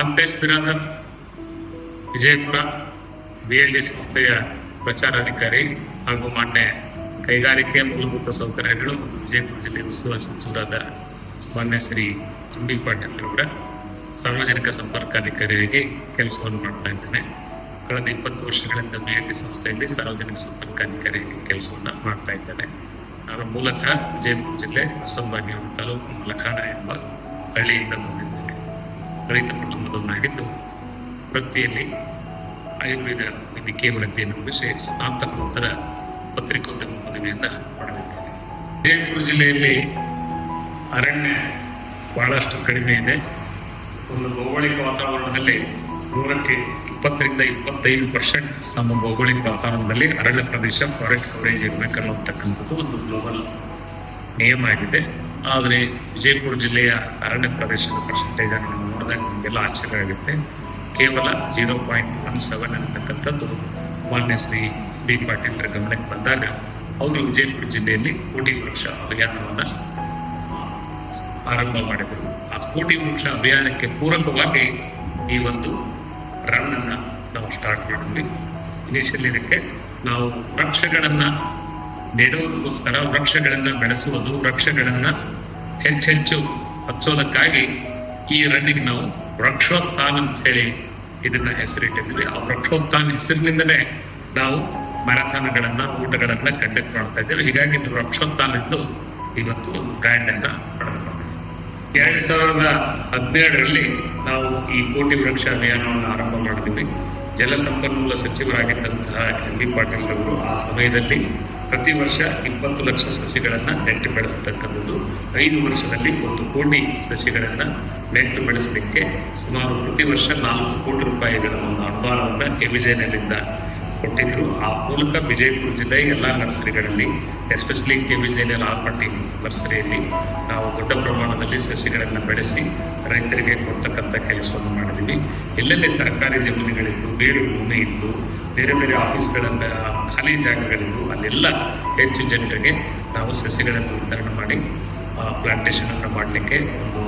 Mahantesh Biradar Vijayapura BLD ಸಂಸ್ಥೆಯ ಪ್ರಚಾರಾಧಿಕಾರಿ ಹಾಗೂ ಮಾನ್ಯ ಕೈಗಾರಿಕೆ ಮೂಲಭೂತ ಸೌಕರ್ಯಗಳು ಮತ್ತು ವಿಜಯಪುರ ಜಿಲ್ಲೆ ಉಸ್ತುವಾರಿ ಸಚಿವರಾದ ಮಾನ್ಯ ಶ್ರೀ MB ಪಾಟೀಲ್ ಅವರ ಸಾರ್ವಜನಿಕ ಸಂಪರ್ಕಾಧಿಕಾರಿಯಾಗಿ ಕೆಲಸವನ್ನು ಮಾಡ್ತಾ ಇದ್ದೇನೆ. ಕಳೆದ 20 ವರ್ಷಗಳಿಂದ BLD ಸಂಸ್ಥೆಯಲ್ಲಿ ಸಾರ್ವಜನಿಕ ಸಂಪರ್ಕಾಧಿಕಾರಿಯಾಗಿ ಕೆಲಸವನ್ನು ಮಾಡ್ತಾ ಇದ್ದೇನೆ. ನಾನು ಮೂಲತಃ ವಿಜಯಪುರ ಜಿಲ್ಲೆ ಹೊಸಬಾಗಿ ತಾಲೂಕು ಮಲಖಾಣ ಎಂಬ ಹಳ್ಳಿಯಿಂದ ಬಂದಿದ್ದೇನೆ. ರೈತ ಕುಟುಂಬದವನಾಗಿದ್ದು ವೃತ್ತಿಯಲ್ಲಿ ಆಯುರ್ವೇದ ವೈದ್ಯಕೀಯ ವೃತ್ತಿಯನ್ನು ಮುಗಿಸಿ ಸ್ನಾತಕೋತ್ತರ ಪತ್ರಿಕೋದ್ಯಮ ಪದವಿಯನ್ನು ಪಡೆದಿದ್ದೇನೆ. ವಿಜಯಪುರ ಜಿಲ್ಲೆಯಲ್ಲಿ ಅರಣ್ಯ ಬಹಳಷ್ಟು ಕಡಿಮೆ ಇದೆ. ಒಂದು ಭೌಗೋಳಿಕ ವಾತಾವರಣದಲ್ಲಿ 100ಕ್ಕೆ 20ರಿಂದ 25% ನಮ್ಮ ಭೌಗೋಳಿಕ ವಾತಾವರಣದಲ್ಲಿ ಅರಣ್ಯ ಪ್ರದೇಶ ಫಾರೆಸ್ಟ್ ಕವರೇಜ್ ಇರಬೇಕನ್ನತಕ್ಕಂಥದ್ದು ಒಂದು ಗ್ಲೋಬಲ್ ನಿಯಮ ಆಗಿದೆ. ಆದರೆ ವಿಜಯಪುರ ಜಿಲ್ಲೆಯ ಅರಣ್ಯ ಪ್ರದೇಶದ ಪರ್ಸೆಂಟೇಜ್ ಅನ್ನು ನೋಡಿದಾಗ ನಮಗೆಲ್ಲ ಆಶ್ಚರ್ಯ ಆಗುತ್ತೆ. ಕೇವಲ 0.17 ಅಂತಕ್ಕಂಥದ್ದು ಮಾನ್ಯ ಶ್ರೀ B ಪಾಟೀಲ್ರ ಗಮನಕ್ಕೆ ಬಂದಾಗ ಅವರು ವಿಜಯಪುರ ಜಿಲ್ಲೆಯಲ್ಲಿ ಕೋಟಿ ವೃಕ್ಷ ಅಭಿಯಾನವನ್ನು ಆರಂಭ ಮಾಡಿದರು. ಆ ಕೋಟಿ ವೃಕ್ಷ ಅಭಿಯಾನಕ್ಕೆ ಪೂರಕವಾಗಿ ಈ ಒಂದು ರನ್ ಅನ್ನ ನಾವು ಸ್ಟಾರ್ಟ್ ಮಾಡಿದ್ವಿ. ಇನಿಷಿಯಲ್ ಇದಕ್ಕೆ ನಾವು ವೃಕ್ಷಗಳನ್ನ ನೆಡುವುದಕ್ಕೋಸ್ಕರ, ವೃಕ್ಷಗಳನ್ನ ಬೆಳೆಸುವುದು, ವೃಕ್ಷಗಳನ್ನ ಹೆಚ್ಚೆಚ್ಚು ಹಚ್ಚೋದಕ್ಕಾಗಿ ಈ ರನ್ನಿಗೆ ನಾವು ವೃಕ್ಷೋತ್ಥಾನ ಅಂತ ಹೇಳಿ ಇದನ್ನ ಹೆಸರಿಟ್ಟಿದ್ವಿ. ಆ ವೃಕ್ಷೋತ್ಥಾನ ಹೆಸರಿನಿಂದಲೇ ನಾವು ಮ್ಯಾರಥಾನ್ಗಳನ್ನ, ಊಟಗಳನ್ನ ಕಂಡಕ್ಟ್ ಮಾಡ್ತಾ ಇದ್ದೇವೆ. ಹೀಗಾಗಿ ವೃಕ್ಷೋತ್ಥಾನದ್ದು ಇವತ್ತು ಒಂದು ಬ್ರ್ಯಾಂಡ್ ಅನ್ನ ಪಡೆದುಕೊಂಡಿದೆ. 2017ರಲ್ಲಿ ನಾವು ಈ ಕೋಟಿ ವೃಕ್ಷ ಅಭಿಯಾನವನ್ನು ಆರಂಭ ಮಾಡಿದ್ವಿ. ಜಲಸಂಪನ್ಮೂಲ ಸಚಿವರಾಗಿದ್ದಂತಹ MB ಪಾಟೀಲ್ ಅವರು ಆ ಸಮಯದಲ್ಲಿ ಪ್ರತಿ ವರ್ಷ 20 ಲಕ್ಷ ಸಸಿಗಳನ್ನ ನೆಟ್ಟು ಬೆಳೆಸತಕ್ಕಂಥದ್ದು, 5 ವರ್ಷದಲ್ಲಿ 1 ಕೋಟಿ ಸಸಿಗಳನ್ನ ನೆಟ್ಟು ಬೆಳೆಸಲಿಕ್ಕೆ ಸುಮಾರು ಪ್ರತಿ ವರ್ಷ 4 ಕೋಟಿ ರೂಪಾಯಿಗಳ ಒಂದು ಅನುದಾನವನ್ನು KVJನಲ್ಲಿಂದ ಕೊಟ್ಟಿದ್ರು. ಆ ಮೂಲಕ ವಿಜಯಪುರ ಜಿಲ್ಲೆ ಎಲ್ಲ ನರ್ಸರಿಗಳಲ್ಲಿ, ಎಸ್ಪೆಷಲಿ KVJನಲ್ಲಿ ಆಲ್ಮಟ್ಟಿ ನರ್ಸರಿಯಲ್ಲಿ ನಾವು ದೊಡ್ಡ ಪ್ರಮಾಣದಲ್ಲಿ ಸಸಿಗಳನ್ನು ಬೆಳೆಸಿ ರೈತರಿಗೆ ಕೊಡ್ತಕ್ಕಂಥ ಕೆಲಸವನ್ನು ಮಾಡಿದ್ದೀವಿ. ಎಲ್ಲೆಲ್ಲಿ ಸರ್ಕಾರಿ ಜಮೀನುಗಳಿದ್ದು, ಬೇಡು ಭೂಮಿ ಇದ್ದು, ಬೇರೆ ಬೇರೆ ಆಫೀಸ್ಗಳನ್ನ ಖಾಲಿ ಜಾಗಗಳಿದ್ದು ಅಲ್ಲೆಲ್ಲ ಹೆಚ್ಚು ಜನರಿಗೆ ನಾವು ಸಸಿಗಳನ್ನು ವಿತರಣೆ ಮಾಡಿ ಪ್ಲಾಂಟೇಶನ್ ಅನ್ನು ಮಾಡಲಿಕ್ಕೆ ಒಂದು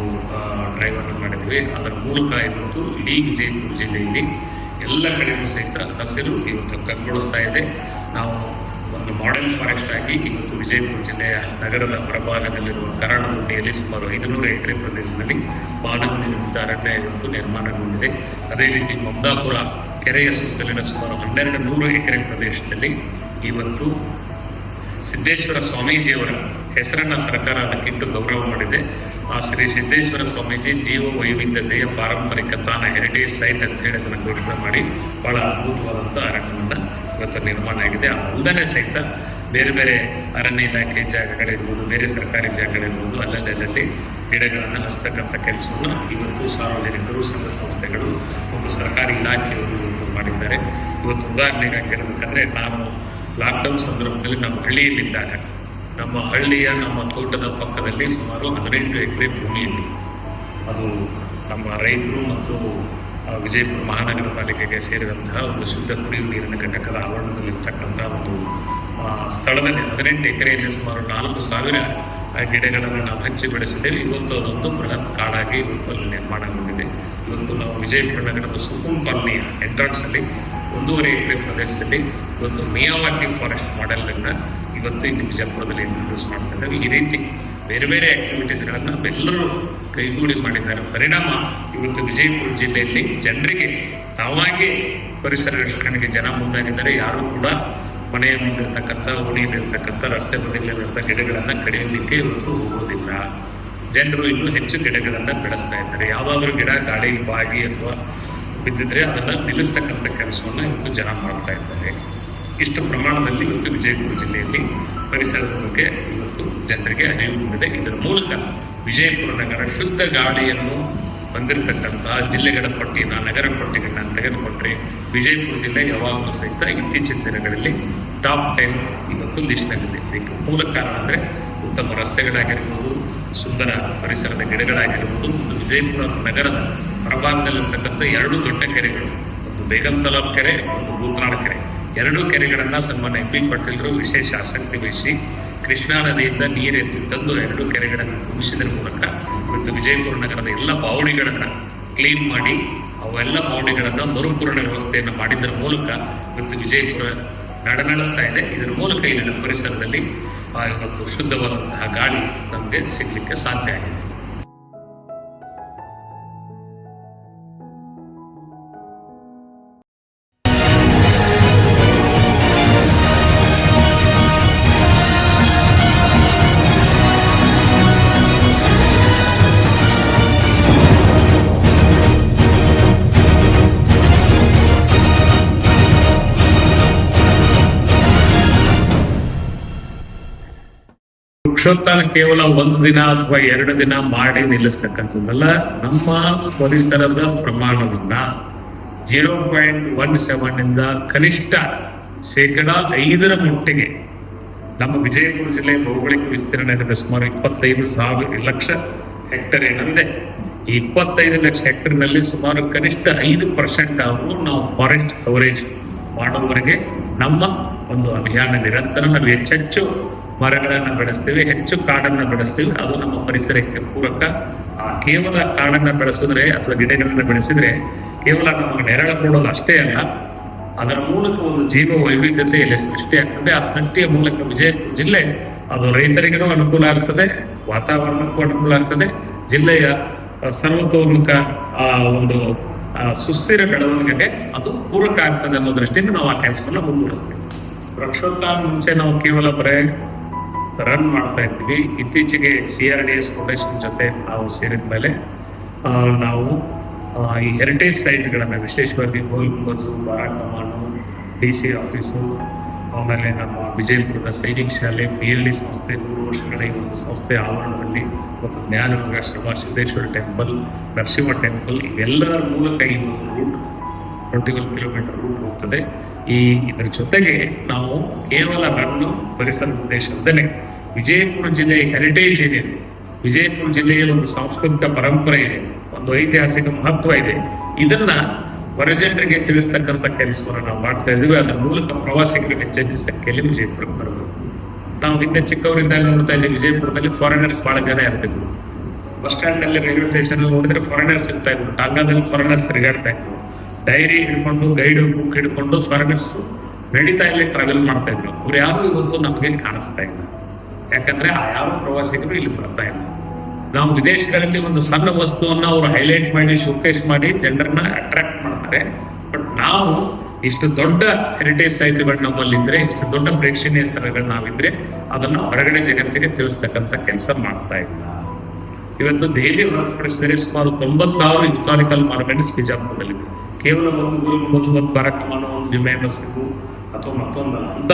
ಡ್ರೈವನ್ನು ಮಾಡಿದ್ವಿ. ಅದರ ಮೂಲಕ ಇವತ್ತು ಇಡೀ ವಿಜಯಪುರ ಜಿಲ್ಲೆಯಲ್ಲಿ ಎಲ್ಲ ಕಡೆಯೂ ಸಹಿತ ಹಸಿರು ಇವತ್ತು ಕಂಗೊಳಿಸ್ತಾ ಇದೆ. ನಾವು ಒಂದು ಮಾಡೆಲ್ ಫಾರೆಸ್ಟ್ ಆಗಿ ಇವತ್ತು ವಿಜಯಪುರ ಜಿಲ್ಲೆಯ ನಗರದ ಹೊರಭಾಗದಲ್ಲಿರುವ ಕರಾಣಗುಂಡಿಯಲ್ಲಿ ಸುಮಾರು 500 ಎಕರೆ ಪ್ರದೇಶದಲ್ಲಿ ಮಾನವ ನಿರ್ಮಿತ ಅರಣ್ಯ ಇವತ್ತು ನಿರ್ಮಾಣಗೊಂಡಿದೆ. ಅದೇ ರೀತಿ ಮಮದಾಪುರ ಕೆರೆಯ ಸುತ್ತಲಿನ ಸುಮಾರು 1200 ಎಕರೆ ಪ್ರದೇಶದಲ್ಲಿ ಇವತ್ತು ಸಿದ್ದೇಶ್ವರ ಸ್ವಾಮೀಜಿಯವರ ಹೆಸರನ್ನ ಸರ್ಕಾರ ಅದಕ್ಕಿಟ್ಟು ಗೌರವ ಮಾಡಿದೆ. ಆ ಶ್ರೀ ಸಿದ್ದೇಶ್ವರ ಸ್ವಾಮೀಜಿ ಜೀವ ವೈವಿಧ್ಯತೆಯ ಪಾರಂಪರಿಕ ತಾಣ ಹೆರಿಟೇಜ್ ಸೈಟ್ ಅಂತ ಹೇಳಿ ಅದನ್ನು ಘೋಷಣೆ ಮಾಡಿ ಬಹಳ ಅದ್ಭುತವಾದಂಥ ಅರಣ್ಯವನ್ನು ಇವತ್ತು ನಿರ್ಮಾಣ ಆಗಿದೆ. ಅಲ್ಲದೇ ಸಹಿತ ಬೇರೆ ಬೇರೆ ಅರಣ್ಯ ಇಲಾಖೆ ಜಾಗಗಳಿರ್ಬೋದು, ಬೇರೆ ಸರ್ಕಾರಿ ಜಾಗಗಳಿರ್ಬೋದು, ಅಲ್ಲಲ್ಲಿ ಗಿಡಗಳನ್ನು ಹಚ್ಚತಕ್ಕಂಥ ಕೆಲಸವನ್ನು ಇವತ್ತು ಸಾರ್ವಜನಿಕರು, ಸಂಘ ಸಂಸ್ಥೆಗಳು ಮತ್ತು ಸರ್ಕಾರಿ ಇಲಾಖೆಯವರು ಇವತ್ತು ಮಾಡಿದ್ದಾರೆ. ಇವತ್ತು ಉದಾಹರಣೆಗೆ ಆಗಿರಬೇಕಂದ್ರೆ, ನಾನು ಲಾಕ್ಡೌನ್ ಸಂದರ್ಭದಲ್ಲಿ ನಮ್ಮ ಹಳ್ಳಿಯಲ್ಲಿದ್ದಾಗ ನಮ್ಮ ಹಳ್ಳಿಯ ನಮ್ಮ ತೋಟದ ಪಕ್ಕದಲ್ಲಿ ಸುಮಾರು 18 ಎಕರೆ ಭೂಮಿಯಲ್ಲಿ ಅದು ನಮ್ಮ ರೈತರು ಮತ್ತು ವಿಜಯಪುರ ಮಹಾನಗರ ಪಾಲಿಕೆಗೆ ಸೇರಿದಂತಹ ಒಂದು ಶುದ್ಧ ಕುಡಿಯುವ ನೀರಿನ ಘಟಕದ ಆವರಣದಲ್ಲಿರ್ತಕ್ಕಂಥ ಒಂದು ಸ್ಥಳದಲ್ಲಿ 18 ಎಕರೆಯಲ್ಲಿ ಸುಮಾರು 4,000 ಗಿಡಗಳನ್ನು ನಾವು ಹಚ್ಚಿ ಬೆಳೆಸಿದ್ದೇವೆ. ಇವತ್ತು ಅದೊಂದು ಬೃಹತ್ ಕಾಡಾಗಿ ಇವತ್ತು ಅಲ್ಲಿ ನಿರ್ಮಾಣಗೊಂಡಿದೆ. ಇವತ್ತು ನಾವು ವಿಜಯಪುರ ನಗರದ ಸುಕೂನ್ ಕಾಲೋನಿಯ ಎಂಟ್ರಾನ್ಸಲ್ಲಿ 1.5 ಎಕರೆ ಪ್ರದೇಶದಲ್ಲಿ ಇವತ್ತು ಮಿಯಾವಾಕಿ ಫಾರೆಸ್ಟ್ ಮಾಡೆಲನ್ನು ಇವತ್ತು ಇಲ್ಲಿ ವಿಜಯಪುರದಲ್ಲಿ ಇಂಟ್ರೊಡ್ಯೂಸ್ ಮಾಡ್ತಾ ಇದ್ದೇವೆ. ಈ ರೀತಿ ಬೇರೆ ಬೇರೆ ಆಕ್ಟಿವಿಟೀಸ್ಗಳನ್ನು ನಾವೆಲ್ಲರೂ ಕೈಗೂಡಿ ಮಾಡಿದ್ದಾರೆ. ಪರಿಣಾಮ ಇವತ್ತು ವಿಜಯಪುರ ಜಿಲ್ಲೆಯಲ್ಲಿ ಜನರಿಗೆ ತಾವಾಗೇ ಪರಿಸರ ರಕ್ಷಣೆಗೆ ಜನ ಮುಂದಾಗಿದ್ದಾರೆ. ಯಾರೂ ಕೂಡ ಮನೆಯ ಮುಂದಿರ್ತಕ್ಕಂಥ, ಓಣಿಯಲ್ಲಿರ್ತಕ್ಕಂಥ, ರಸ್ತೆ ಬದಿಯಲ್ಲಿರುವಂಥ ಗಿಡಗಳನ್ನು ಕಡಿಯೋದಕ್ಕೆ ಇವತ್ತು ಹೋಗೋದಿಲ್ಲ. ಜನರು ಇನ್ನೂ ಹೆಚ್ಚು ಗಿಡಗಳನ್ನು ಬೆಳೆಸ್ತಾ ಇದ್ದಾರೆ. ಯಾವುದಾದ್ರೂ ಗಿಡ ಗಾಳಿ ಬಾಗಿ ಅಥವಾ ಬಿದ್ದಿದ್ರೆ ಅದನ್ನು ನಿಲ್ಲಿಸ್ತಕ್ಕಂಥ ಕೆಲಸವನ್ನು ಇವತ್ತು ಜನ ಮಾಡ್ತಾ ಇದ್ದಾರೆ. ಇಷ್ಟು ಪ್ರಮಾಣದಲ್ಲಿ ಇವತ್ತು ವಿಜಯಪುರ ಜಿಲ್ಲೆಯಲ್ಲಿ ಪರಿಸರದ ಬಗ್ಗೆ ಇವತ್ತು ಜನರಿಗೆ ಅರಿವು ಮೂಡಿದೆ. ಇದರ ಮೂಲಕ ವಿಜಯಪುರ ನಗರ ಶುದ್ಧ ಗಾಳಿಯನ್ನು ಹೊಂದಿರತಕ್ಕಂತಹ ಜಿಲ್ಲೆಗಳ ಪಟ್ಟಿನ, ನಗರ ಪಟ್ಟಿಗಳನ್ನ ತೆಗೆದುಕೊಂಡ್ರೆ ವಿಜಯಪುರ ಜಿಲ್ಲೆ ಯಾವಾಗಲೂ ಸಹಿತ ಇತ್ತೀಚಿನ ದಿನಗಳಲ್ಲಿ ಟಾಪ್ 10 ಇವತ್ತು ಲಿಸ್ಟ್ನಲ್ಲಿದೆ. ಇದಕ್ಕೆ ಮೂಲ ಕಾರಣ ಅಂದರೆ ಉತ್ತಮ ರಸ್ತೆಗಳಾಗಿರ್ಬೋದು, ಸುಂದರ ಪರಿಸರದ ಗಿಡಗಳಾಗಿರ್ಬೋದು, ಮತ್ತು ವಿಜಯಪುರ ನಗರದ ಹೊರಭಾಗದಲ್ಲಿರ್ತಕ್ಕಂಥ 2 ದೊಡ್ಡ ಕೆರೆಗಳು, ಒಂದು ಬೇಗಂ ತಲಾಬ್ ಕೆರೆ, ಒಂದು ಭೂತನಾಳ ಕೆರೆ, 2 ಕೆರೆಗಳನ್ನು ಸನ್ಮಾನ್ಯ MB ಪಾಟೀಲರು ವಿಶೇಷ ಆಸಕ್ತಿ ವಹಿಸಿ ಕೃಷ್ಣಾ ನದಿಯಿಂದ ನೀರೆತ್ತಿ ತಂದು 2 ಕೆರೆಗಳನ್ನು ತುಂಬಿಸಿದ್ರ ಮೂಲಕ ಇವತ್ತು ವಿಜಯಪುರ ನಗರದ ಎಲ್ಲ ಬಾವಡಿಗಳನ್ನು ಕ್ಲೀನ್ ಮಾಡಿ ಅವೆಲ್ಲ ಮೌಲ್ಯಗಳನ್ನು ಮರುಪೂರಣ ವ್ಯವಸ್ಥೆಯನ್ನು ಮಾಡಿದ್ದರ ಮೂಲಕ ಇವತ್ತು ವಿಜಯಪುರ ನಡೆಸ್ತಾ ಇದೆ. ಇದರ ಮೂಲಕ ಇಲ್ಲಿನ ಪರಿಸರದಲ್ಲಿ ಇವತ್ತು ಶುದ್ಧವಾದಂತಹ ಗಾಳಿ ನಮಗೆ ಸಿಗಲಿಕ್ಕೆ ಸಾಧ್ಯ ಆಗಿದೆ. ವೃಕ್ಷೋತ್ಥಾನ ಕೇವಲ ಒಂದು ದಿನ ಅಥವಾ 2 ದಿನ ಮಾಡಿ ನಿಲ್ಲಿಸ್ತಕ್ಕಂಥದ್ದಲ್ಲ. ನಮ್ಮ ಪರಿಸರದ ಪ್ರಮಾಣವನ್ನ 0.17 ಕನಿಷ್ಠ 5% ಮಟ್ಟಿಗೆ ನಮ್ಮ ವಿಜಯಪುರ ಜಿಲ್ಲೆ ಭೌಗೋಳಿಕ ವಿಸ್ತೀರ್ಣ ಏನಿದೆ ಸುಮಾರು 25 ಲಕ್ಷ ಹೆಕ್ಟೇರ್ ಏನಿದೆ. ಈ 25 ಲಕ್ಷ ಹೆಕ್ಟೇರ್ನಲ್ಲಿ ಸುಮಾರು ಕನಿಷ್ಠ 5% ಆದರೂ ನಾವು ಫಾರೆಸ್ಟ್ ಕವರೇಜ್ ಮಾಡುವವರೆಗೆ ನಮ್ಮ ಒಂದು ಅಭಿಯಾನ ನಿರಂತರ ನಾವು ಹೆಚ್ಚೆಚ್ಚು ಮರಗಳನ್ನು ಬೆಳೆಸ್ತೀವಿ, ಹೆಚ್ಚು ಕಾಡನ್ನು ಬೆಳೆಸ್ತೀವಿ. ಅದು ನಮ್ಮ ಪರಿಸರಕ್ಕೆ ಪೂರಕ. ಕೇವಲ ಕಾಡನ್ನು ಬೆಳೆಸಿದ್ರೆ ಅಥವಾ ಗಿಡಗಳನ್ನು ಬೆಳೆಸಿದ್ರೆ ಕೇವಲ ನಮಗೆ ನೆರಳು ಕೊಡೋದು ಅಷ್ಟೇ ಅಲ್ಲ, ಅದರ ಮೂಲಕ ಒಂದು ಜೀವ ವೈವಿಧ್ಯತೆಯಲ್ಲಿ ಸೃಷ್ಟಿಯಾಗ್ತದೆ. ಆ ಸೃಷ್ಟಿಯ ಮೂಲಕ ವಿಜಯಪುರ ಜಿಲ್ಲೆ ಅದು ರೈತರಿಗೂ ಅನುಕೂಲ ಆಗ್ತದೆ, ವಾತಾವರಣಕ್ಕೂ ಅನುಕೂಲ ಆಗ್ತದೆ, ಜಿಲ್ಲೆಯ ಸರ್ವತೋಮುಖ ಒಂದು ಸುಸ್ಥಿರ ಬೆಳವಣಿಗೆಗೆ ಅದು ಪೂರಕ ಆಗ್ತದೆ ಅನ್ನೋ ದೃಷ್ಟಿಯಿಂದ ನಾವು ಆ ಕೆಲಸವನ್ನು ಮುಂದುವರಿಸ್ತೀವಿ. ವೃಕ್ಷೋತ್ಥಾನ ಮುಂಚೆ ನಾವು ಕೇವಲ ಬರೇ ರನ್ ಮಾಡ್ತಾ ಇದ್ವಿ. ಇತ್ತೀಚೆಗೆ CRDS ಫೌಂಡೇಶನ್ ಜೊತೆ ನಾವು ಸೇರಿದ ಮೇಲೆ ನಾವು ಈ ಹೆರಿಟೇಜ್ ಸೈಟ್ಗಳನ್ನು ವಿಶೇಷವಾಗಿ ಗೋಲ್ಗುಂಬಜ್, ಬಾರಾಕಮಾನು, DC ಆಫೀಸು, ಆಮೇಲೆ ನಮ್ಮ ವಿಜಯಪುರದ ಸೈನಿಕ ಶಾಲೆ, PLD ಸಂಸ್ಥೆ 100 ವರ್ಷಗಳ ಈ ಒಂದು ಸಂಸ್ಥೆ ಆವರಣದಲ್ಲಿ ಮತ್ತು ಜ್ಞಾನಯೋಗಾಶ್ರಮ, ಸಿದ್ದೇಶ್ವರ ಟೆಂಪಲ್, ನರಸಿಂಹ ಟೆಂಪಲ್ ಇವೆಲ್ಲರ ಮೂಲಕ ಈ ಒಂದು ರೂಟ್ 21 ಕಿಲೋಮೀಟರ್ ರೂಟ್ ಹೋಗ್ತದೆ. ಇದರ ಜೊತೆಗೆ ನಾವು ಕೇವಲ ರನ್ನು ಪರಿಸರ ಉದ್ದೇಶದಲ್ಲೇ ವಿಜಯಪುರ ಜಿಲ್ಲೆಯ ಹೆರಿಟೇಜ್ ಏನಿದೆ, ವಿಜಯಪುರ ಜಿಲ್ಲೆಯ ಒಂದು ಸಾಂಸ್ಕೃತಿಕ ಪರಂಪರೆ ಇದೆ, ಒಂದು ಐತಿಹಾಸಿಕ ಮಹತ್ವ ಇದೆ, ಇದನ್ನ ಹೊರಜನರಿಗೆ ತಿಳಿಸ್ತಕ್ಕಂಥ ಕೆಲಸವನ್ನು ನಾವು ಮಾಡ್ತಾ ಇದ್ದೀವಿ. ಅದರ ಮೂಲಕ ಪ್ರವಾಸಿಗರಿಗೆ ಹೆಚ್ಚೆಚ್ಚು ಸಂಖ್ಯೆಯಲ್ಲಿ ವಿಜಯಪುರಕ್ಕೆ ಬರಬೇಕು. ನಾವು ಹಿಂದೆ ಚಿಕ್ಕವರಿಂದಾಗ ನೋಡ್ತಾ ಇದ್ದೀವಿ, ವಿಜಯಪುರದಲ್ಲಿ ಫಾರಿನರ್ಸ್ ಬಹಳ ಜನ ಇರ್ತಿದ್ರು. ಬಸ್ ಸ್ಟ್ಯಾಂಡ್ ನಲ್ಲಿ, ರೈಲ್ವೆ ಸ್ಟೇಷನ್ ನೋಡಿದ್ರೆ ಫಾರಿನರ್ಸ್ ಇರ್ತಾ ಇದ್ರು, ಟಾಂಗಾದಲ್ಲಿ ಫಾರಿನರ್ಸ್ ತಿರುಗಾಡ್ತಾ ಇದ್ರು. ಡೈರಿ ಹಿಡ್ಕೊಂಡು, ಗೈಡ್ ಬುಕ್ ಹಿಡ್ಕೊಂಡು ಫಾರಿನರ್ಸ್ ನಡೀತಾ ಇಲ್ಲಿ ಟ್ರಾವೆಲ್ ಮಾಡ್ತಾ ಇದ್ರು. ಅವ್ರು ಯಾರು ಇವತ್ತು ನಮಗೆ ಕಾಣಿಸ್ತಾ ಇಲ್ಲ. ಯಾಕಂದ್ರೆ ಆ ಯಾವ ಪ್ರವಾಸಿಗರು ಇಲ್ಲಿ ಬರ್ತಾ ಇಲ್ಲ. ನಾವು ವಿದೇಶಗಳಲ್ಲಿ ಒಂದು ಸಣ್ಣ ವಸ್ತುವನ್ನ ಅವರು ಹೈಲೈಟ್ ಮಾಡಿ, ಶೋಕೇಸ್ ಮಾಡಿ ಜನರನ್ನ ಅಟ್ರಾಕ್ಟ್ ಮಾಡ್ತಾರೆ. ಬಟ್ ನಾವು ಇಷ್ಟು ದೊಡ್ಡ ಹೆರಿಟೇಜ್ ಸೈಟ್ಗಳು ನಮ್ಮಲ್ಲಿದ್ರೆ, ಇಷ್ಟು ದೊಡ್ಡ ಪ್ರೇಕ್ಷಣೀಯ ಸ್ಥಳಗಳು ನಾವಿದ್ರೆ ಅದನ್ನ ಹೊರಗಡೆ ಜಗತ್ತಿಗೆ ತಿಳಿಸ್ತಕ್ಕಂಥ ಕೆಲಸ ಮಾಡ್ತಾ ಇಲ್ಲ. ಇವತ್ತು ದೆಹಲಿ ಹೊರತುಪಡಿಸಿದರೆ ಸುಮಾರು 96 ಹಿಸ್ಟಾರಿಕಲ್ ಮಾನ್ಯುಮೆಂಟ್ಸ್ ಬಿಜಾಪುರದಲ್ಲಿದೆ. ಕೇವಲ ಒಂದು ಗೋಲ್ಗುಂಬಜ್, ಒಂದು ಬಾರಾಕಮಾನು, ಒಂದು ಜುಮೆ ಮಸೀದು ಅಥವಾ ಮತ್ತೊಂದು ಅಂತ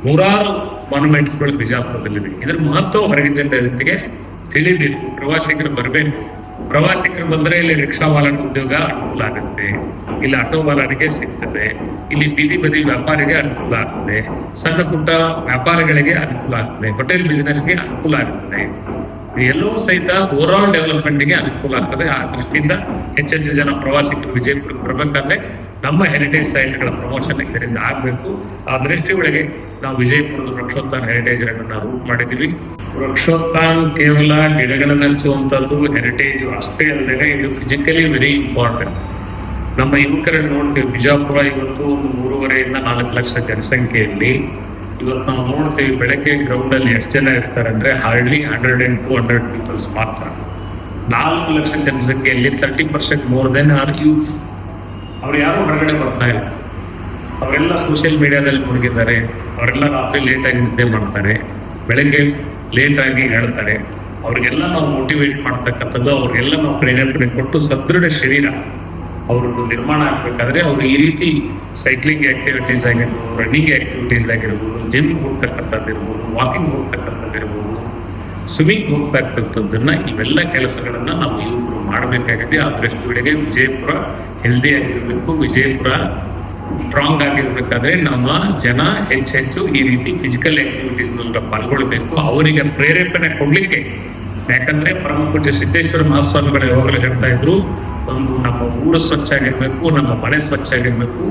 100 ಮಾನ್ಯುಮೆಂಟ್ಸ್ಗಳು ಬಿಜಾಪುರದಲ್ಲಿದೆ. ಇದರ ಮಹತ್ವ ಹೊರಗಿನ ಜನರಿಗೆ ತಿಳಿಬೇಕು, ಪ್ರವಾಸಿಗರು ಬರಬೇಕು. ಪ್ರವಾಸಿಗರು ಬಂದರೆ ಇಲ್ಲಿ ರಿಕ್ಷಾವಾಲನ ಉದ್ಯೋಗ ಅನುಕೂಲ ಆಗುತ್ತೆ, ಇಲ್ಲಿ ಆಟೋವಾಲನಿಗೆ ಸಿಗ್ತದೆ, ಇಲ್ಲಿ ಬೀದಿ ಬದಿ ವ್ಯಾಪಾರಿಗೆ ಅನುಕೂಲ ಆಗ್ತದೆ, ಸಣ್ಣ ಪುಟ್ಟ ವ್ಯಾಪಾರಿಗಳಿಗೆ ಅನುಕೂಲ ಆಗ್ತದೆ, ಹೋಟೆಲ್ ಬಿಸ್ನೆಸ್ಗೆ ಅನುಕೂಲ ಆಗ್ತದೆ. ಎಲ್ಲವೂ ಸಹಿತ ಓವರ್ ಆಲ್ ಡೆವಲಪ್ಮೆಂಟ್ಗೆ ಅನುಕೂಲ ಆಗ್ತದೆ. ಆ ದೃಷ್ಟಿಯಿಂದ ಹೆಚ್ಚೆಚ್ಚು ಜನ ಪ್ರವಾಸಿಗರು ವಿಜಯಪುರಕ್ಕೆ ಬರಬೇಕಾದ್ರೆ ನಮ್ಮ ಹೆರಿಟೇಜ್ ಸೈಟ್ಗಳ ಪ್ರಮೋಷನ್ ಇದರಿಂದ ಆಗಬೇಕು. ಆ ದೃಷ್ಟಿ ಒಳಗೆ ನಾವು ವಿಜಯಪುರದ ವೃಕ್ಷೋತ್ಥಾನ ಹೆರಿಟೇಜ್ ಅನ್ನು ರೂಟ್ ಮಾಡಿದ್ದೀವಿ. ವೃಕ್ಷೋತ್ಥಾನ ಕೇವಲ ಗಿಡಗಳನ್ನು ಹಚ್ಚುವಂಥದ್ದು ಹೆರಿಟೇಜ್ ಅಷ್ಟೇ ಅಲ್ಲದೆ ಇದು ಫಿಸಿಕಲಿ ವೆರಿ ಇಂಪಾರ್ಟೆಂಟ್. ನಮ್ಮ ಯುವಕರನ್ನು ನೋಡ್ತೀವಿ, ಬಿಜಾಪುರ ಇವತ್ತು ಒಂದು 3.5 ಇಂದ 4 ಲಕ್ಷ ಜನಸಂಖ್ಯೆಯಲ್ಲಿ ಇವತ್ತು ನಾವು ನೋಡ್ತೀವಿ ಬೆಳಗ್ಗೆ ಗ್ರೌಂಡ್ ಅಲ್ಲಿ ಎಷ್ಟು ಜನ ಇರ್ತಾರೆ ಅಂದ್ರೆ ಹಾರ್ಡ್ಲಿ 100 and 200 ಪೀಪಲ್ಸ್ ಮಾತ್ರ. 4 ಲಕ್ಷ ಜನಸಂಖ್ಯೆಯಲ್ಲಿ 30% ಮೋರ್ ದೆನ್ ಆರ್ ಯೂತ್ಸ್. ಅವ್ರು ಯಾರು ಹೊರಗಡೆ ಬರ್ತಾ ಇಲ್ಲ. ಅವರೆಲ್ಲ ಸೋಷಿಯಲ್ ಮೀಡಿಯಾದಲ್ಲಿ ಮುಳುಗಿದ್ದಾರೆ. ಅವರೆಲ್ಲ ರಾತ್ರಿ ಲೇಟಾಗಿ ನಿದ್ದೆ ಮಾಡ್ತಾರೆ, ಬೆಳಗ್ಗೆ ಲೇಟಾಗಿ ಹೇಳ್ತಾರೆ. ಅವ್ರಿಗೆಲ್ಲ ನಾವು ಮೋಟಿವೇಟ್ ಮಾಡ್ತಕ್ಕಂಥದ್ದು, ಅವ್ರಿಗೆಲ್ಲ ನಾವು ಪ್ರೇರಣೆ ಕೊಟ್ಟು ಸದೃಢ ಶರೀರ ಅವ್ರದ್ದು ನಿರ್ಮಾಣ ಆಗಬೇಕಾದ್ರೆ ಅವರು ಈ ರೀತಿ ಸೈಕ್ಲಿಂಗ್ ಆಕ್ಟಿವಿಟೀಸ್ ಆಗಿರ್ಬೋದು, ರನ್ನಿಂಗ್ ಆಕ್ಟಿವಿಟೀಸ್ ಆಗಿರ್ಬೋದು, ಜಿಮ್ ಹೋಗ್ತಕ್ಕಂಥದ್ದು ಇರ್ಬೋದು, ವಾಕಿಂಗ್ ಹೋಗ್ತಕ್ಕಂಥದ್ದು ಇರ್ಬೋದು, ಸ್ವಿಮ್ಮಿಂಗ್ ಹೋಗ್ತಕ್ಕಂಥದ್ದನ್ನ ಇವೆಲ್ಲ ಕೆಲಸಗಳನ್ನ ನಾವು ಯುವಕರು ಮಾಡಬೇಕಾಗಿದೆ. ಆ ದೃಷ್ಟಿಯೊಳಗೆ ವಿಜಯಪುರ ಹೆಲ್ದಿ ಆಗಿರ್ಬೇಕು, ವಿಜಯಪುರ ಸ್ಟ್ರಾಂಗ್ ಆಗಿರ್ಬೇಕಾದ್ರೆ ನಮ್ಮ ಜನ ಹೆಚ್ಚೆಚ್ಚು ಈ ರೀತಿ ಫಿಸಿಕಲ್ ಆಕ್ಟಿವಿಟೀಸ್ ಪಾಲ್ಗೊಳ್ಬೇಕು. ಅವರಿಗೆ ಪ್ರೇರೇಪಣೆ ಕೊಡ್ಲಿಕ್ಕೆ, ಯಾಕಂದ್ರೆ ಪರಮ ಪೂಜ್ಯ ಸಿದ್ದೇಶ್ವರ ಮಹಾಸ್ವಾಮಿಗಳು ಯಾವಾಗಲೂ ಹೇಳ್ತಾ ಇದ್ರು, ಒಂದು ನಮ್ಮ ಊರು ಸ್ವಚ್ಛ ಆಗಿರ್ಬೇಕು, ನಮ್ಮ ಮನೆ ಸ್ವಚ್ಛ ಆಗಿರ್ಬೇಕು,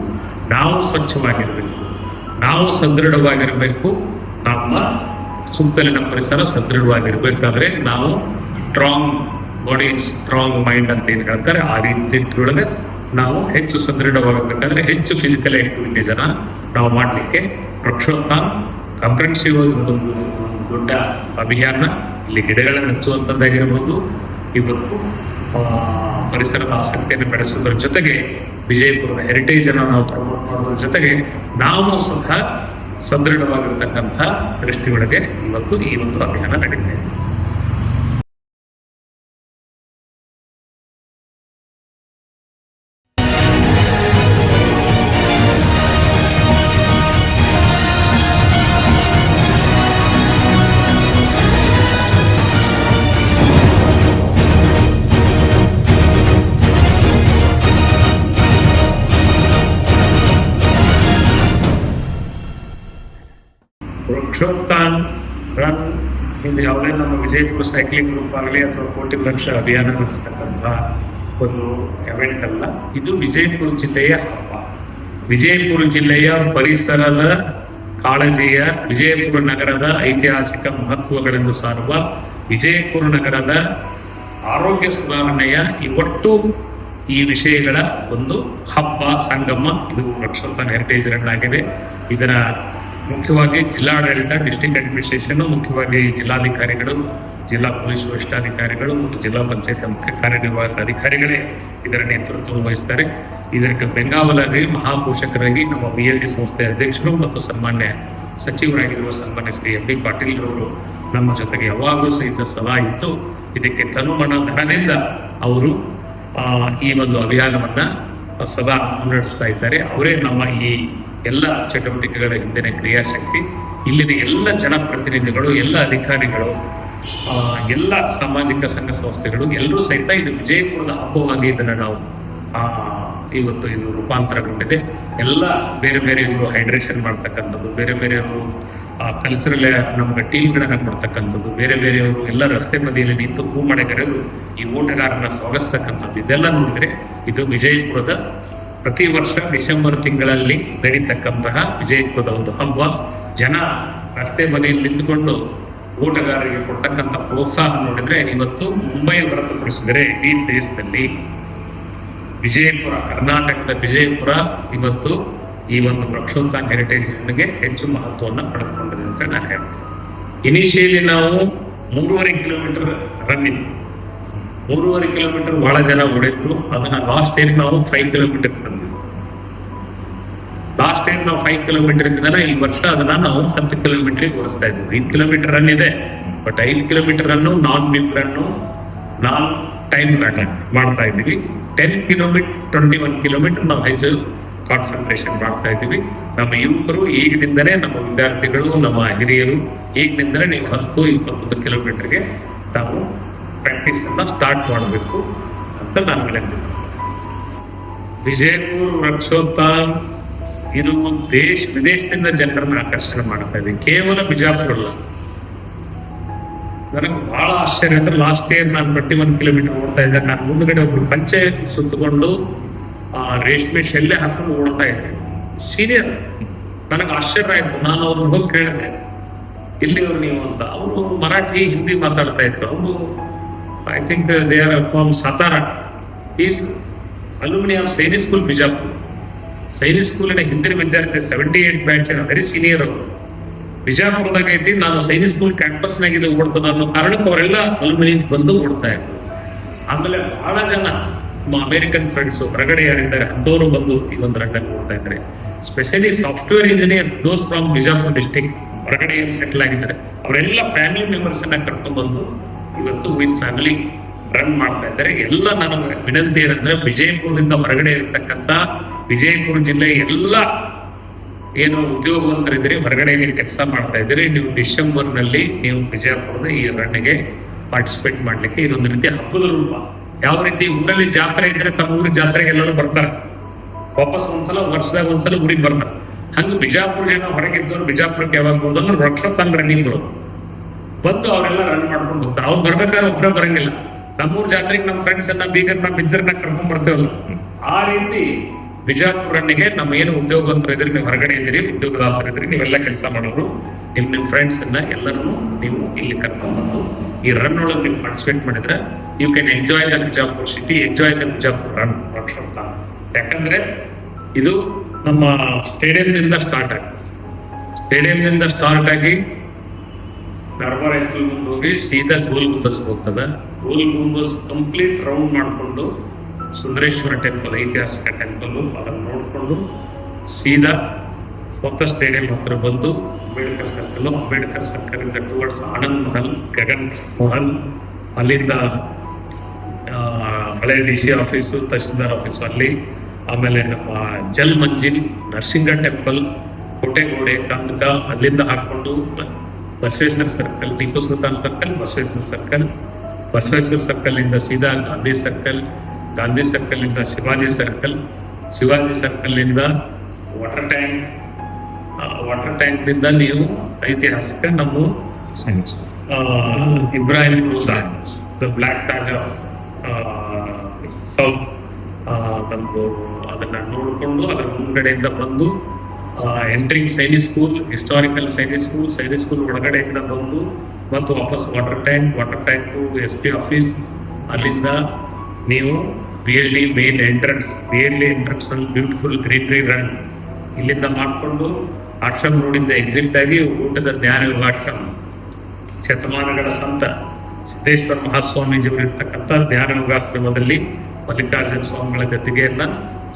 ನಾವು ಸ್ವಚ್ಛವಾಗಿರ್ಬೇಕು, ನಾವು ಸದೃಢವಾಗಿರ್ಬೇಕು, ನಮ್ಮ ಸುತ್ತಲಿನ ಪರಿಸರ ಸದೃಢವಾಗಿರ್ಬೇಕಾದ್ರೆ ನಾವು ಸ್ಟ್ರಾಂಗ್ ಬಾಡಿ ಸ್ಟ್ರಾಂಗ್ ಮೈಂಡ್ ಅಂತ ಏನು ಹೇಳ್ತಾರೆ ಆ ರೀತಿ ಒಳಗೆ ನಾವು ಹೆಚ್ಚು ಸದೃಢವಾಗಬೇಕಂದ್ರೆ ಹೆಚ್ಚು ಫಿಸಿಕಲ್ ಆಕ್ಟಿವಿಟೀಸ್ ಅನ್ನ ನಾವು ಮಾಡಲಿಕ್ಕೆ ವೃಕ್ಷೋತ್ಥಾನ ಕಾಂಪ್ರೆನ್ಸಿವ್ ಒಂದು ದೊಡ್ಡ ಅಭಿಯಾನ. ಇಲ್ಲಿ ಗಿಡಗಳನ್ನು ಹಚ್ಚುವಂಥದ್ದಾಗಿರ್ಬೋದು, ಇವತ್ತು ಪರಿಸರದ ಆಸಕ್ತಿಯನ್ನು ಬೆಳೆಸೋದ್ರ ಜೊತೆಗೆ ವಿಜಯಪುರದ ಹೆರಿಟೇಜ್ ಅನ್ನು ನಾವು ಪ್ರಮೋಟ್ ಮಾಡೋದ್ರ ಜೊತೆಗೆ ನಾವು ಸ್ವತಃ ಸದೃಢವಾಗಿರ್ತಕ್ಕಂಥ ದೃಷ್ಟಿಯೊಳಗೆ ಇವತ್ತು ಈ ಒಂದು ಅಭಿಯಾನ ನಡೀತಾ ಇದೆ. ವೃಕ್ಷೋತ್ಥಾನ ರನ್ ಇದು ಯಾವುದೇ ನಮ್ಮ ವಿಜಯಪುರ ಸೈಕ್ಲಿಂಗ್ ಗ್ರೂಪ್ ಆಗಲಿ ಅಥವಾ ಕೋಟಿ ಲಕ್ಷ ಅಭಿಯಾನ ನಡೆಸ್ತಕ್ಕಂಥ ಒಂದು ಎವೆಂಟ್ ಅಲ್ಲ. ಇದು ವಿಜಯಪುರ ಜಿಲ್ಲೆಯ ಹಬ್ಬ. ವಿಜಯಪುರ ಜಿಲ್ಲೆಯ ಪರಿಸರದ ಕಾಳಜಿಯ, ವಿಜಯಪುರ ನಗರದ ಐತಿಹಾಸಿಕ ಮಹತ್ವಗಳನ್ನು ಸಾರುವ, ವಿಜಯಪುರ ನಗರದ ಆರೋಗ್ಯ ಸುಧಾರಣೆಯ ಒಟ್ಟು ಈ ವಿಷಯಗಳ ಒಂದು ಹಬ್ಬ ಸಂಗಮ ಇದು ವೃಕ್ಷೋತ್ಥಾನ ಹೆರಿಟೇಜ್ ರನ್ ಆಗಿದೆ. ಇದರ ಮುಖ್ಯವಾಗಿ ಜಿಲ್ಲಾಡಳಿತ, ಡಿಸ್ಟ್ರಿಕ್ಟ್ ಅಡ್ಮಿನಿಸ್ಟ್ರೇಷನ್, ಮುಖ್ಯವಾಗಿ ಜಿಲ್ಲಾಧಿಕಾರಿಗಳು, ಜಿಲ್ಲಾ ಪೊಲೀಸ್ ವರಿಷ್ಠಾಧಿಕಾರಿಗಳು ಮತ್ತು ಜಿಲ್ಲಾ ಪಂಚಾಯತ್ ಮುಖ್ಯ ಕಾರ್ಯನಿರ್ವಾಹಕ ಅಧಿಕಾರಿಗಳೇ ಇದರ ನೇತೃತ್ವ ವಹಿಸ್ತಾರೆ. ಇದಕ್ಕೆ ಬೆಂಗಾವಲಾಗಿ ಮಹಾಪೋಷಕರಾಗಿ ನಮ್ಮ BLD ಸಂಸ್ಥೆ ಅಧ್ಯಕ್ಷರು ಮತ್ತು ಸನ್ಮಾನ್ಯ ಸಚಿವರಾಗಿರುವ ಸನ್ಮಾನ್ಯ ಶ್ರೀ MB ಪಾಟೀಲ್ ಅವರು ನಮ್ಮ ಜೊತೆಗೆ ಯಾವಾಗಲೂ ಸಹಿತ ಸದಾ ಇದ್ದು ಇದಕ್ಕೆ ತನುಮನ ಧನದಿಂದ ಅವರು ಈ ಒಂದು ಅಭಿಯಾನವನ್ನ ಸದಾ ಮುನ್ನಡೆಸ್ತಾ ಇದ್ದಾರೆ. ಅವರೇ ನಮ್ಮ ಈ ಎಲ್ಲ ಚಟುವಟಿಕೆಗಳ ಹಿಂದಿನ ಕ್ರಿಯಾಶಕ್ತಿ. ಇಲ್ಲಿನ ಎಲ್ಲ ಜನಪ್ರತಿನಿಧಿಗಳು, ಎಲ್ಲ ಅಧಿಕಾರಿಗಳು, ಎಲ್ಲ ಸಾಮಾಜಿಕ ಸಂಘ ಸಂಸ್ಥೆಗಳು ಎಲ್ಲರೂ ಸಹಿತ ಇದು ವಿಜಯಪುರದ ಹಬ್ಬವಾಗಿ ಇದನ್ನು ನಾವು ಇವತ್ತು ಇದು ರೂಪಾಂತರಗೊಂಡಿದೆ. ಎಲ್ಲ ಬೇರೆ ಬೇರೆಯವರು ಹೈಡ್ರೇಷನ್ ಮಾಡ್ತಕ್ಕಂಥದ್ದು, ಬೇರೆ ಬೇರೆಯವರು ಕಲ್ಚರಲ್ ನಮ್ಗೆ ಟೀಮ್ಗಳನ್ನ ಕೊಡ್ತಕ್ಕಂಥದ್ದು, ಬೇರೆ ಬೇರೆಯವರು ಎಲ್ಲ ರಸ್ತೆ ಬದಿಯಲ್ಲಿ ನಿಂತು ಹೂ ಮಳೆಗರೆದು ಈ ಓಟಗಾರನ ಸ್ವಾಗತಿಸ್ತಕ್ಕಂಥದ್ದು, ಇದೆಲ್ಲ ನೋಡಿದ್ರೆ ಇದು ವಿಜಯಪುರದ ಪ್ರತಿ ವರ್ಷ ಡಿಸೆಂಬರ್ ತಿಂಗಳಲ್ಲಿ ನಡೀತಕ್ಕಂತಹ ವಿಜಯಪುರದ ಒಂದು ಹಬ್ಬ. ಜನ ರಸ್ತೆ ಬದಿಯಲ್ಲಿ ನಿಂತುಕೊಂಡು ಓಟಗಾರರಿಗೆ ಕೊಡ್ತಕ್ಕಂಥ ಪ್ರೋತ್ಸಾಹ ನೋಡಿದ್ರೆ ಇವತ್ತು ಮುಂಬೈ ಹೊರತುಪಡಿಸಿದರೆ ಇಡೀ ದೇಶದಲ್ಲಿ ವಿಜಯಪುರ, ಕರ್ನಾಟಕದ ವಿಜಯಪುರ ಇವತ್ತು ಈ ಒಂದು ವೃಕ್ಷೋತ್ಥಾನ ಹೆರಿಟೇಜ್ಗೆ ಹೆಚ್ಚು ಮಹತ್ವವನ್ನು ಪಡೆದುಕೊಂಡಿದೆ ಅಂತ ನಾನು ಹೇಳ್ತೀನಿ. ಇನಿಷಿಯಲಿ ನಾವು 3.5 ಕಿಲೋಮೀಟರ್ ರನ್ ಇತ್ತು. 3.5 ಕಿಲೋಮೀಟರ್ ಬಹಳ ಜನ ಓಡಿದ್ರು. ಅದನ್ನ ಲಾಸ್ಟ್ ಇಯರ್ ನಾವು 5 ಕಿಲೋಮೀಟರ್ ತಂದ್ವಿ. ಲಾಸ್ಟ್ ಇಯರ್ ನಾವು 5 ಕಿಲೋಮೀಟರ್ ಇದ್ದಿದ್ದಾನೆ, ಈ ವರ್ಷ ಅದನ್ನ ನಾವು 10 ಕಿಲೋಮೀಟರ್ಗೆ ಓಡಿಸ್ತಾ ಇದ್ವಿ. 5 ಕಿಲೋಮೀಟರ್ ರನ್ ಇದೆ, ಬಟ್ 5 ಕಿಲೋಮೀಟರ್ ರನ್ನು ನಾನ್ ಮಿಪ್ ರನ್ನು, ನಾನ್ ಟೈಮ್ ರನ್ ಮಾಡ್ತಾ ಇದ್ದೀವಿ. 10 ಕಿಲೋಮೀಟರ್ 21 ಕಿಲೋಮೀಟರ್ ನಾವು ಹೆಚ್ಚು ಕಾನ್ಸಂಟ್ರೇಷನ್ ಮಾಡ್ತಾ ಇದ್ದೀವಿ. ನಮ್ಮ ಯುವಕರು ಈಗಿನಿಂದಲೇ, ನಮ್ಮ ವಿದ್ಯಾರ್ಥಿಗಳು, ನಮ್ಮ ಹಿರಿಯರು ಈಗಿನಿಂದಲೇ ನೀವು 10-21 ಕಿಲೋಮೀಟರ್ಗೆ ನಾವು ಪ್ರಾಕ್ಟೀಸ್ ಅನ್ನ ಸ್ಟಾರ್ಟ್ ಮಾಡಬೇಕು ಅಂತ ನಾನು ಹೇಳ್ತೀನಿ. ವಿಜಯಪುರ ವೃಕ್ಷೋತ್ಥಾನ ಇದು ವಿದೇಶದಿಂದ ಜನರನ್ನ ಆಕರ್ಷಣೆ ಮಾಡ್ತಾ ಇದೆ. ಕೇವಲ ಬಿಜಾಪುರ ಅಲ್ಲ. ನನಗೆ ಬಹಳ ಆಶ್ಚರ್ಯ ಅಂದ್ರೆ ಲಾಸ್ಟ್ ಇಯರ್ ನಾನು 21 ಕಿಲೋಮೀಟರ್ ಓಡ್ತಾ ಇದ್ದೆ. ನಾನು ಮುಂದ್ಗಡೆ ಒಬ್ರು ಪಂಚೆ ಸುತ್ತಕೊಂಡು ರೇಷ್ಮೆ ಶೆಲ್ಲೆ ಹಾಕೊಂಡು ಓಡ್ತಾ ಇದ್ದೆ, ಸೀನಿಯರ್. ನನಗೆ ಆಶ್ಚರ್ಯ ಆಯ್ತು. ನಾನು ಅವ್ರನ್ನ ಹೋಗಿ ಕೇಳಿದೆ, ಎಲ್ಲಿಯವರು ನೀವು ಅಂತ. ಅವರು ಮರಾಠಿ, ಹಿಂದಿ ಮಾತಾಡ್ತಾ ಇದ್ರು. ಅವರು I think they are from Satara. He is alumni of Sainik School, Bijapur. Sainik School in ಹಿಂದಿನ ವಿದ್ಯಾರ್ಥಿ 78 ಬ್ಯಾಚ್, ವೆರಿ ಸೀನಿಯರ್ ಅವರು. ಬಿಜಾಪುರದಾಗ ಐತಿ. ನಾನು ಸೈನಿಕ್ ಸ್ಕೂಲ್ ಕ್ಯಾಂಪಸ್ನಾಗ ಇದು ಓಡ್ತದ ಅನ್ನೋ ಕಾರಣಕ್ಕೆ ಅವರೆಲ್ಲ ಅಲ್ಯುಮಿನಿ ಬಂದು ಓಡ್ತಾ ಇದ್ರು. ಆಮೇಲೆ ಬಹಳ ಜನ ನಮ್ಮ ಅಮೇರಿಕನ್ ಫ್ರೆಂಡ್ಸ್ ಹೊರಗಡೆ ಯಾರಿದ್ದಾರೆ ಅಂಥವರು ಬಂದು ಈ ಒಂದು ರನ್ನಲ್ಲಿ ಓಡ್ತಾ ಇದ್ದಾರೆ. Specially software engineer those from Bijapur district ಹೊರಗಡೆ ಏನು ಸೆಟ್ಲ್ ಆಗಿದ್ದಾರೆ ಅವರೆಲ್ಲ ಫ್ಯಾಮಿಲಿ ಮೆಂಬರ್ಸ್ ಅನ್ನ ಕರ್ಕೊಂಡು ಬಂದು ಇವತ್ತು ವಿತ್ ಫ್ಯಾಮಿಲಿ ರನ್ ಮಾಡ್ತಾ ಇದ್ದಾರೆ. ಎಲ್ಲ ನನ್ನ ವಿನಂತಿ ಏನಂದ್ರೆ, ವಿಜಯಪುರದಿಂದ ಹೊರಗಡೆ ಇರತಕ್ಕಂಥ ವಿಜಯಪುರ ಜಿಲ್ಲೆ ಎಲ್ಲ ಏನು ಉದ್ಯೋಗವಂತರಿದ್ದೀರಿ, ಹೊರಗಡೆ ನೀವು ಕೆಲಸ ಮಾಡ್ತಾ ಇದ್ದೀರಿ, ನೀವು ಡಿಸೆಂಬರ್ನಲ್ಲಿ ನೀವು ವಿಜಯಪುರದ ಈ ರನ್ನಿಗೆ ಪಾರ್ಟಿಸಿಪೇಟ್ ಮಾಡ್ಲಿಕ್ಕೆ ಇದೊಂದು ರೀತಿಯ ಹಬ್ಬದ ರೂಪ. ಯಾವ ರೀತಿ ಊರಲ್ಲಿ ಜಾತ್ರೆ ಇದ್ರೆ ತಮ್ಮ ಊರಿನ ಜಾತ್ರೆಗೆ ಎಲ್ಲರೂ ಬರ್ತಾರೆ, ವಾಪಸ್ ವರ್ಷದಾಗ ಒಂದ್ಸಲ ಊರಿಗೆ ಬರ್ತಾರೆ. ಹಂಗೆ ಬಿಜಾಪುರ ಜನ ಹೊರಗಿದ್ದವ್ರು ಬಿಜಾಪುರಕ್ಕೆ ಯಾವಾಗ ಬಂದ್ರೆ ವೃಕ್ಷೋತ್ಥಾನ ರನ್ನಿಂಗ್ಗಳು ಬಂದು ಅವರೆಲ್ಲ ರನ್ ಮಾಡ್ಕೊಂಡು ಹೋಗ್ತಾರೆ. ಅವ್ರು ಬರ್ಬೇಕಾದ್ರೆ ಒಬ್ಬರೇ ಬರಂಗಿಲ್ಲ. ನಮ್ಮೂರ್ ಜಾತ್ರೆಗೆ ನಮ್ಮ ಫ್ರೆಂಡ್ಸ್ ಅನ್ನ, ಬೀಗರ್ನ, ಬಿದ್ದರ್ನ ಕರ್ಕೊಂಡ್ ಬರ್ತೇವಲ್ಲ, ಆ ರೀತಿ ಬಿಜಾಪುರ ರನ್ನಿಗೆ ನಮ್ಮ ಏನು ಉದ್ಯೋಗವಂತರು ಇದ್ರಿ, ನೀವು ಹೊರಗಡೆ ಇದ್ದೀರಿ, ಉದ್ಯೋಗದಾತರು ಇದ್ರಿ, ನೀವೆಲ್ಲ ಕೆಲಸ ಮಾಡೋರು, ನಿಮ್ಮ ಫ್ರೆಂಡ್ಸ್ ಅನ್ನ ಎಲ್ಲರನ್ನು ನೀವು ಇಲ್ಲಿ ಕರ್ಕೊಂಡ್ಬಂದು ಈ ರನ್ ಒಳಗೆ ನೀವು ಪಾರ್ಟಿಸಿಪೇಟ್ ಮಾಡಿದ್ರೆ you can enjoy the Bijapur city, enjoy the Bijapur run Vrukshotthana. ಯಾಕಂದ್ರೆ ಇದು ನಮ್ಮ ಸ್ಟೇಡಿಯಂನಿಂದ ಸ್ಟಾರ್ಟ್ ಆಗ್ತದೆ. ಸ್ಟೇಡಿಯಂನಿಂದ ಸ್ಟಾರ್ಟ್ ಆಗಿ ದರ್ಬಾರ್ ಹೈಸ್ಕೂಲ್ ಮುಂದೆ ಹೋಗಿ ಸೀದಾ ಗೋಲ್ ಗುಂಬಸ್ ಹೋಗ್ತದ. ಗೋಲ್ ಗುಂಬಸ್ ಕಂಪ್ಲೀಟ್ ರೌಂಡ್ ಮಾಡಿಕೊಂಡು ಸುಂದರೇಶ್ವರ ಟೆಂಪಲ್, ಐತಿಹಾಸಿಕ ಟೆಂಪಲ್, ಅದನ್ನು ನೋಡಿಕೊಂಡು ಸೀದಾ ಹೊತ್ತ ಸ್ಟೇಡಿಯಂ ಹತ್ರ ಬಂದು ಅಂಬೇಡ್ಕರ್ ಸರ್ಕಲ್ ಇಂದ ಟುವರ್ಡ್ಸ್ ಆನಂದ್ ಮಹಲ್, ಗಗನ್ ಮಹಲ್, ಅಲ್ಲಿಂದ ಹಳೆ DC ಆಫೀಸು, ತಹಶೀಲ್ದಾರ್ ಆಫೀಸು ಅಲ್ಲಿ, ಆಮೇಲೆ ನಮ್ಮ ಜಲ್ ಮಂಜಿಲ್, ನರಸಿಂಗ ಟೆಂಪಲ್, ಕೋಟೆಗೋಡೆ, ಕಂದಕ, ಅಲ್ಲಿಂದ ಹಾಕೊಂಡು Basaveshwara circle, Tipu Sultan circle, Basaveshwara circle ಇಂದ ಸೀದಾ ಗಾಂಧಿ ಸರ್ಕಲ್ ಇಂದ ಶಿವಾಜಿ ಸರ್ಕಲ್ ಇಂದ ವಾಟರ್ ಟ್ಯಾಂಕ್ ನಿಂದ ನೀವು ಐತಿಹಾಸಿಕ ನಮ್ಮ Ibrahim Roza, the black Taj of south, ನಮ್ದು ಅದನ್ನ ನೋಡಿಕೊಂಡು ಅದರ ಮುಂಗಡೆಯಿಂದ ಬಂದು entering Sainik school, historical Sainik school ಒಳಗಡೆಯಿಂದ ಬಂದು ಮತ್ತು ವಾಪಸ್ ವಾಟರ್ ಟ್ಯಾಂಕು, SP ಆಫೀಸ್, ಅಲ್ಲಿಂದ ನೀವು BLD ಮೇನ್ ಎಂಟ್ರೆನ್ಸ್ ಅಲ್ಲಿ ಬ್ಯೂಟಿಫುಲ್ ಗ್ರೀನರಿ ರನ್ ಇಲ್ಲಿಂದ ಮಾಡಿಕೊಂಡು ಆಶ್ರಮ ರೋಡಿಂದ ಎಕ್ಸಿಟ್ ಆಗಿ ಊಟದ ಜ್ಞಾನ ಯೋಗಾಶ್ರಮ, ಶತಮಾನಗಳ ಸಂತ ಸಿದ್ದೇಶ್ವರ ಮಹಾಸ್ವಾಮೀಜಿಯವರು ಇರ್ತಕ್ಕಂಥ ಜ್ಞಾನ ಯೋಗಾಶ್ರಮದಲ್ಲಿ ಮಲ್ಲಿಕಾರ್ಜುನ ಸ್ವಾಮಿಗಳ ಗದ್ದಿಗೆಯನ್ನ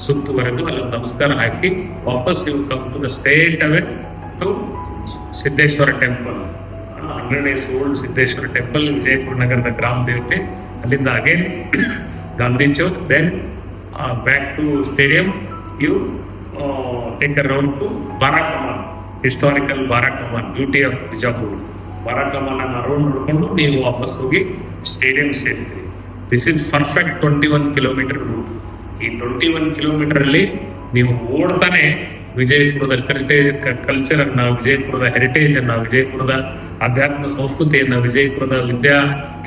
ಸುತ್ತುವರೆದು ಅಲ್ಲಿ ನಮಸ್ಕಾರ ಹಾಕಿ ವಾಪಸ್ ಇವು come to the straight away to Siddheshwar temple, 100 years old Siddheshwar temple, Vijayapura ನಗರದ ಗ್ರಾಮ ದೇವತೆ. ಅಲ್ಲಿಂದ again Gandhi Chowk, then back to stadium, you take a round to Barakaman, historical Barakaman, beauty of Bijapur. Barakaman ಅನ್ನ ರೌಂಡ್ ನೋಡಿಕೊಂಡು ನೀವು ವಾಪಸ್ ಹೋಗಿ ಸ್ಟೇಡಿಯಂ ಸೇರ್ತೀರಿ. This is perfect 21 kilometer route. ಈ 21 kilometer ಅಲ್ಲಿ ನೀವು ಓಡ್ತಾನೆ ವಿಜಯಪುರದ ಕಲ್ಚರ್ ಅನ್ನ, ವಿಜಯಪುರದ ಹೆರಿಟೇಜ್ ಅನ್ನ, ವಿಜಯಪುರದ ಆಧ್ಯಾತ್ಮ ಸಂಸ್ಕೃತಿಯನ್ನ, ವಿಜಯಪುರದ ವಿದ್ಯಾ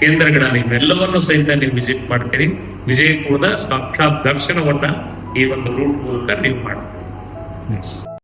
ಕೇಂದ್ರಗಳನ್ನ, ಇವೆಲ್ಲವನ್ನು ಸಹಿತ ನೀವು ವಿಸಿಟ್ ಮಾಡ್ತೀರಿ. ವಿಜಯಪುರದ ಸಾಕ್ಷಾತ್ ದರ್ಶನವನ್ನ ಈ ಒಂದು ರೂಟ್ ಮೂಲಕ ನೀವು ಮಾಡ್ತೀರಿ.